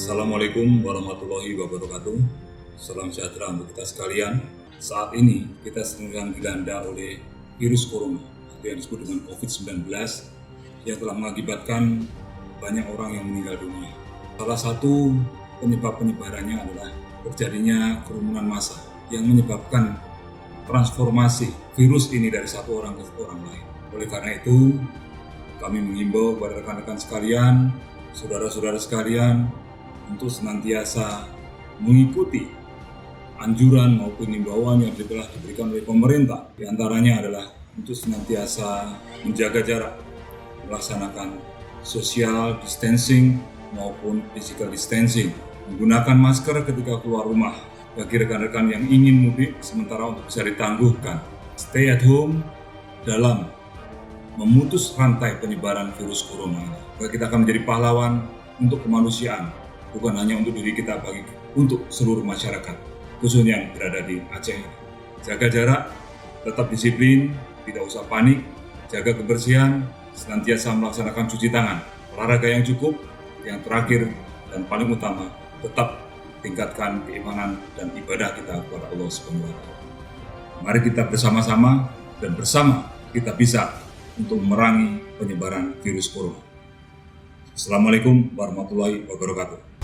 Assalamualaikum warahmatullahi wabarakatuh. Salam sejahtera untuk kita sekalian. Saat ini kita sedang dilanda oleh virus corona atau yang disebut dengan COVID-19 yang telah mengakibatkan banyak orang yang meninggal dunia. Salah satu penyebab penyebarannya adalah terjadinya kerumunan massa yang menyebabkan transformasi virus ini dari satu orang ke orang lain. Oleh karena itu, kami mengimbau kepada rekan-rekan sekalian, saudara-saudara sekalian, untuk senantiasa mengikuti anjuran maupun himbauan yang telah diberikan oleh pemerintah. Di antaranya adalah untuk senantiasa menjaga jarak, melaksanakan social distancing maupun physical distancing, menggunakan masker ketika keluar rumah. Bagi rekan-rekan yang ingin mudik sementara untuk bisa ditangguhkan, stay at home dalam memutus rantai penyebaran virus corona ini. Bagi kita akan menjadi pahlawan untuk kemanusiaan, bukan hanya untuk diri kita, bagi untuk seluruh masyarakat, khususnya yang berada di Aceh. Jaga jarak, tetap disiplin, tidak usah panik, jaga kebersihan, senantiasa melaksanakan cuci tangan, olahraga yang cukup, yang terakhir dan paling utama, tetap tingkatkan keimanan dan ibadah kita kepada Allah SWT. Mari kita bersama-sama dan bersama kita bisa untuk memerangi penyebaran virus corona. Assalamualaikum warahmatullahi wabarakatuh.